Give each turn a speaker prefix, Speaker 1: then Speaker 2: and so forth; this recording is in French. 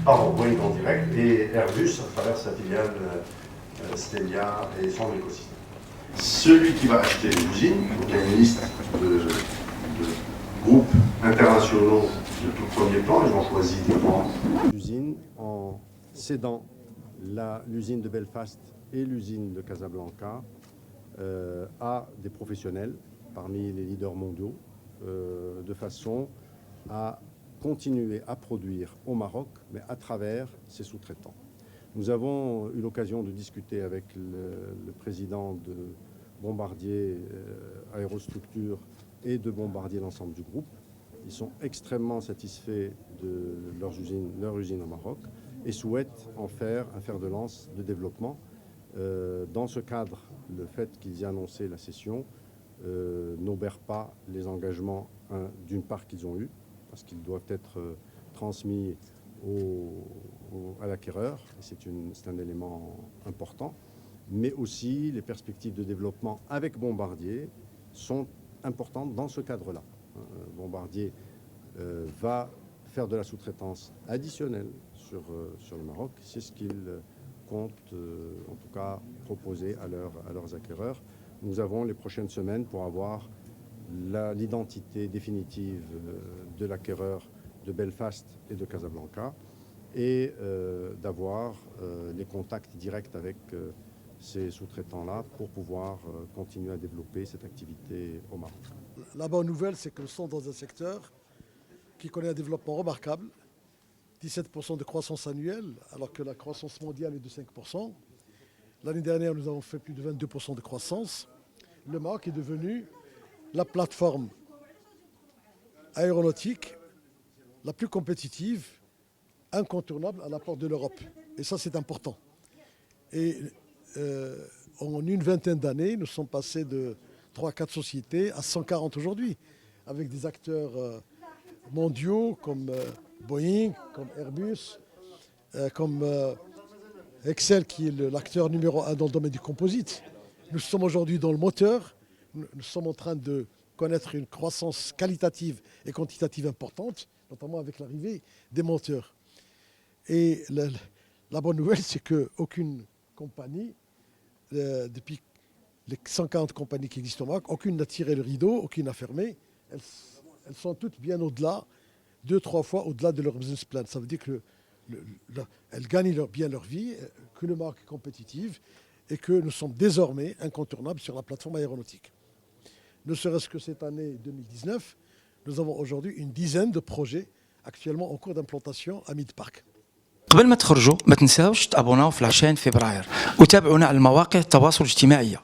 Speaker 1: Pardon, Boeing en direct, et Airbus à travers sa filiale Stelia et son écosystème. Celui qui va acheter l'usine, donc il y a une liste de groupes internationaux de tout premier plan, ils ont choisi des grands.
Speaker 2: L'usine, en cédant l'usine de Belfast et l'usine de Casablanca à des professionnels parmi les leaders mondiaux, de façon à continuer à produire au Maroc, mais à travers ses sous-traitants. Nous avons eu l'occasion de discuter avec le président de Bombardier Aérostructures et de Bombardier l'ensemble du groupe. Ils sont extrêmement satisfaits de leur usine au Maroc et souhaitent en faire un fer de lance de développement. Dans ce cadre, le fait qu'ils aient annoncé la cession n'obère pas les engagements d'une part qu'ils ont eus, parce qu'ils doivent être transmis à l'acquéreur, c'est un élément important, mais aussi les perspectives de développement avec Bombardier sont importantes dans ce cadre-là. Bombardier va faire de la sous-traitance additionnelle sur le Maroc, c'est ce qu'il compte en tout cas proposer à leurs acquéreurs. Nous avons les prochaines semaines pour avoir l'identité définitive de l'acquéreur de Belfast et de Casablanca et d'avoir les contacts directs avec ces sous-traitants-là pour pouvoir continuer à développer cette activité au Maroc.
Speaker 3: La bonne nouvelle, c'est que nous sommes dans un secteur qui connaît un développement remarquable, 17% de croissance annuelle, alors que la croissance mondiale est de 5%. L'année dernière, nous avons fait plus de 22% de croissance. Le Maroc est devenu la plateforme aéronautique la plus compétitive, incontournable à la porte de l'Europe. Et ça, c'est important. Et en une vingtaine d'années, nous sommes passés de 3 à 4 sociétés à 140 aujourd'hui, avec des acteurs mondiaux comme Boeing, comme Airbus, comme Excel qui est l'acteur numéro 1 dans le domaine du composite. Nous sommes aujourd'hui dans le moteur, nous sommes en train de connaître une croissance qualitative et quantitative importante, notamment avec l'arrivée des moteurs. Et la bonne nouvelle, c'est qu'aucune compagnie, depuis les 140 compagnies qui existent au Maroc, aucune n'a tiré le rideau, aucune n'a fermé. Elles sont toutes bien au-delà, 2-3 fois au-delà de leur business plan. Ça veut dire qu'elles gagnent bien leur vie, que le Maroc est compétitif et que nous sommes désormais incontournables sur la plateforme aéronautique. Ne serait-ce que cette année 2019, nous avons aujourd'hui une dizaine de projets actuellement en cours d'implantation à Mid-Park.
Speaker 4: قبل ما تخرجوا ما تنساوش تابوناو في العشرين فبراير وتابعونا على المواقع التواصل الاجتماعي.